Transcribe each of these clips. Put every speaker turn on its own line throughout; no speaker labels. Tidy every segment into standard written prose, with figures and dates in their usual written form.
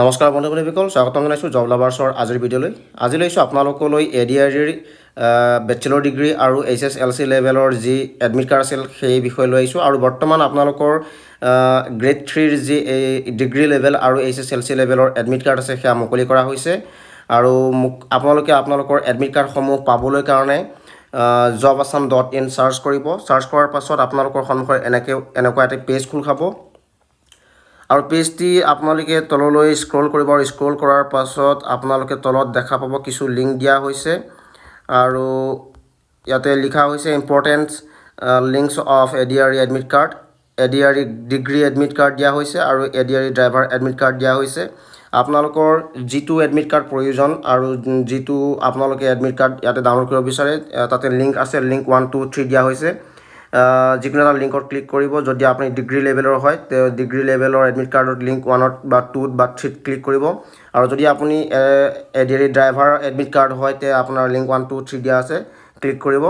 নমস্কাৰ বন্ধু বান্ধৱীসকল, স্বাগতম জনাইছোঁ জব লাভাৰ্ছৰ আজিৰ ভিডিঅ'লৈ। আজি লৈছোঁ আপোনালোকলৈ ADREৰ বেচেলৰ ডিগ্ৰী আৰু HSLC লেভেলৰ যি এডমিট কাৰ্ড আছিল সেই বিষয়ে লৈ আহিছোঁ। আৰু বৰ্তমান আপোনালোকৰ গ্ৰেড 3ৰ যি ডিগ্ৰী লেভেল আৰু HSLC লেভেলৰ এডমিট কাৰ্ড আছে সেয়া মুকলি কৰা হৈছে। আৰু আপোনালোকে আপোনালোকৰ এডমিট কাৰ্ডসমূহ পাবলৈ কাৰণে jobassam.in চাৰ্চ কৰিব। চাৰ্চ কৰাৰ পাছত আপোনালোকৰ সন্মুখত এনেকুৱা এটা পেজ খোল খাব। আৰু পেজটি আপোনালোকে তললৈ স্ক্ৰল কৰিব আৰু স্ক্ৰল কৰাৰ পাছত আপোনালোকে তলত দেখা পাব কিছু লিংক দিয়া হৈছে আৰু ইয়াতে লিখা হৈছে important links of ADRE admit card, ADRE degree admit card দিয়া হৈছে আৰু ADRE ড্ৰাইভাৰ এডমিট কাৰ্ড দিয়া হৈছে। আপোনালোকৰ যিটো এডমিট কাৰ্ড প্ৰয়োজন আৰু যিটো আপোনালোকে এডমিট কাৰ্ড ইয়াতে ডাউনলোড কৰিব বিচাৰে তাতে লিংক আছে, লিংক 1 2 3 দিয়া হৈছে। যিকোনো এটা লিংকত ক্লিক কৰিব। যদি আপুনি ডিগ্ৰী লেভেলৰ হয় তে ডিগ্ৰী লেভেলৰ এডমিট কাৰ্ডত লিংক 1 বা 2 বা 3 ক্লিক কৰিব। আৰু যদি আপুনি ADRE ড্ৰাইভাৰ এডমিট কাৰ্ড হয় তে আপোনাৰ লিংক 1 2 3 দিয়া আছে, ক্লিক কৰিব।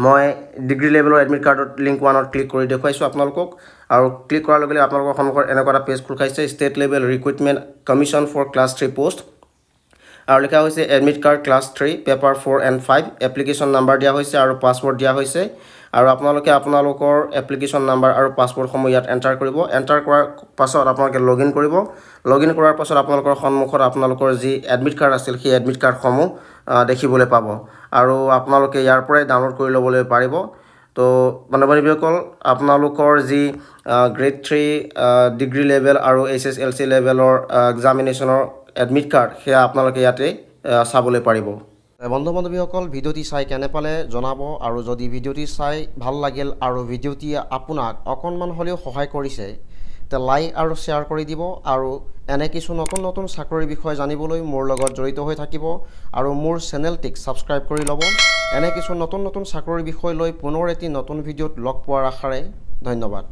মই ডিগ্ৰী লেভেলৰ এডমিট কাৰ্ডত লিংক 1ত ক্লিক কৰি দেখুৱাইছোঁ আপোনালোকক। আৰু ক্লিক কৰাৰ লগে লগে আপোনালোকৰ সন্মুখত এনেকুৱা এটা পেজ খোল খাইছে, state level recruitment commission for class 3 post. আৰু লিখা হৈছে admit card class 3 paper 4 and 5, application number দিয়া হৈছে আৰু পাছৱৰ্ড দিয়া হৈছে। আৰু আপোনালোকে আপোনালোকৰ এপ্লিকেশ্যন নাম্বাৰ আৰু পাছৱৰ্ডসমূহ ইয়াত এণ্টাৰ কৰিব। এণ্টাৰ কৰাৰ পাছত আপোনালোকে লগইন কৰিব। লগইন কৰাৰ পাছত আপোনালোকৰ সন্মুখত আপোনালোকৰ যি এডমিট কাৰ্ড আছিল সেই এডমিট কাৰ্ডসমূহ দেখিবলৈ পাব আৰু আপোনালোকে ইয়াৰ পৰাই ডাউনলোড কৰি ল'বলৈ পাৰিব। তো বন্ধু বান্ধৱীসকল, আপোনালোকৰ যি গ্ৰেড 3 ডিগ্ৰী লেভেল আৰু HSLC লেভেলৰ এক্সামিনেশ্যনৰ এডমিট কাৰ্ড সেয়া আপোনালোকে ইয়াতে চাবলৈ পাৰিব। বন্ধু বান্ধৱীসকল, ভিডিঅ'টি চাই কেনে পালে জনাব। আৰু যদি ভিডিঅ'টি চাই ভাল লাগিল আৰু ভিডিঅ'টি আপোনাক অকণমান হ'লেও সহায় কৰিছে তে লাইক আৰু শ্বেয়াৰ কৰি দিব। আৰু এনে কিছু নতুন নতুন চাকৰিৰ বিষয়ে জানিবলৈ মোৰ লগত জড়িত হৈ থাকিব আৰু মোৰ চেনেলটিক ছাবস্ক্ৰাইব কৰি ল'ব। এনে কিছু নতুন নতুন চাকৰিৰ বিষয় লৈ পুনৰ এটি নতুন ভিডিঅ'ত লগ পোৱাৰ আশাৰে ধন্যবাদ।